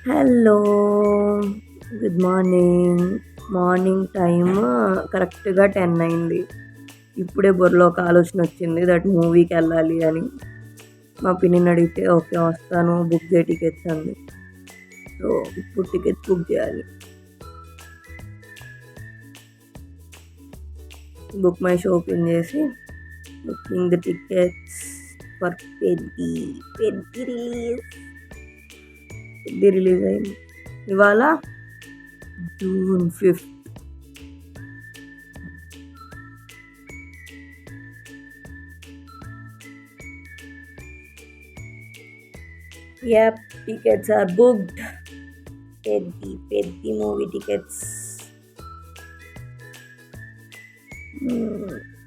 Hello, good morning. Morning time కరెక్ట్గా 10 అయింది. ఇప్పుడే బుర్రలో ఒక ఆలోచన వచ్చింది దట్ మూవీకి వెళ్ళాలి అని. మా పిన్నిని అడిగితే ఓకే వస్తాను, బుక్ చేయ టికెట్స్ అంది. సో ఇప్పుడు టికెట్స్ బుక్ చేయాలి. బుక్ మై షో ఓపెన్ చేసి booking the tickets for Peddi release అయింది ఇవాళ June 5th. Yep, tickets are booked. Peddi movie tickets.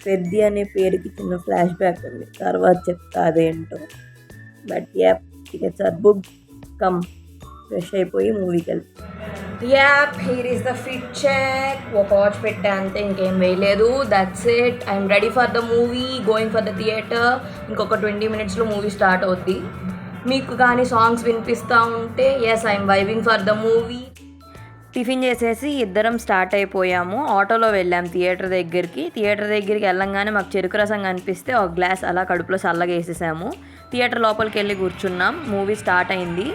Peddi అనే పేరుకి చిన్న ఫ్లాష్ బ్యాక్ ఉంది, తర్వాత చెప్తా అదేంటో. But app tickets are booked. Come, fresh అయిపోయి మూవీకి వెళ్తాం. App here is the fit check. ఒక వాచ్ పెట్టా అంతే, ఇంకేం వేయలేదు. That's it. I'm ready for the movie, going for the theatre. ఇంకొక 20 minutesలో మూవీ స్టార్ట్ అవుద్ది. మీకు కానీ సాంగ్స్ వినిపిస్తూ ఉంటే yes, I'm vibing for the movie. Tiffin చేసేసి ఇద్దరం స్టార్ట్ అయిపోయాము. ఆటోలో వెళ్ళాం థియేటర్ దగ్గరికి వెళ్ళంగానే మాకు చెరుకు రసం కనిపిస్తే ఒక గ్లాస్ అలా కడుపులో చల్లగా వేసేసాము. థియేటర్ లోపలికి వెళ్ళి కూర్చున్నాం. మూవీ స్టార్ట్ అయింది.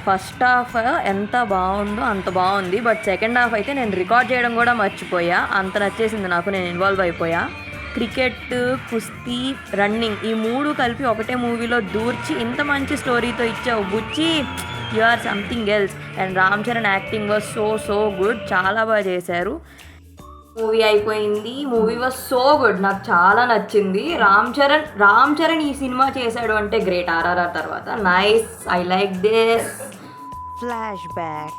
ఫస్ట్ హాఫ్ ఎంత బాగుందో అంత బాగుంది, బట్ సెకండ్ హాఫ్ అయితే నేను రికార్డ్ చేయడం కూడా మర్చిపోయా, అంత నచ్చేసింది నాకు. నేను ఇన్వాల్వ్ అయిపోయా. క్రికెట్, కుస్తీ, రన్నింగ్ ఈ 3 కలిపి ఒకటే మూవీలో దూర్చి ఇంత మంచి స్టోరీతో ఇచ్చావు Buchi. You are something else. And Ram Charan acting was so good. చాలా బాగా చేశారు. మూవీ అయిపోయింది. మూవీ వాజ్ సో గుడ్, నాకు చాలా నచ్చింది. రామ్ చరణ్ ఈ సినిమా చేశాడు అంటే గ్రేట్. ఆర్ఆర్ఆర్ తర్వాత nice, I like this. Flash back.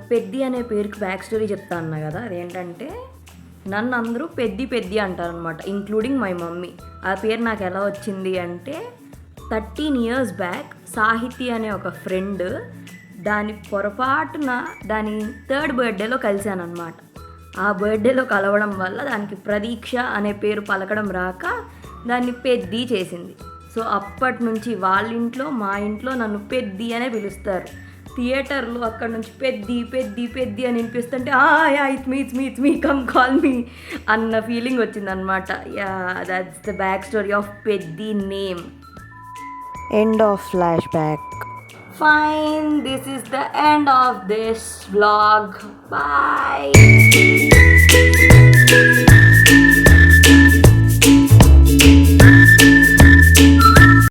Peddi అనే పేరుకి బ్యాక్ స్టోరీ చెప్తా అన్నా కదా. అదేంటంటే నన్ను అందరూ పెద్ది అంటారనమాట, ఇంక్లూడింగ్ మై మమ్మీ. ఆ పేరు నాకు ఎలా వచ్చింది అంటే 13 years బ్యాక్ సాహితీ అనే ఒక ఫ్రెండ్ దాని పొరపాటున దాని 3rd birthday కలిశాను అనమాట. ఆ బర్త్డేలో కలవడం వల్ల దానికి ప్రదీక్ష అనే పేరు పలకడం రాక దాన్ని పెద్ది చేసింది. సో అప్పటి నుంచి వాళ్ళ ఇంట్లో మా ఇంట్లో నన్ను పెద్ది అనే పిలుస్తారు. థియేటర్లో అక్కడ నుంచి పెద్ది అని వినిపిస్తుంటే it's me come call me అన్న ఫీలింగ్ వచ్చిందనమాట. Yeah, that's the back story of Peddi name. End of flashback. Fine, this is the end of this vlog. Bye.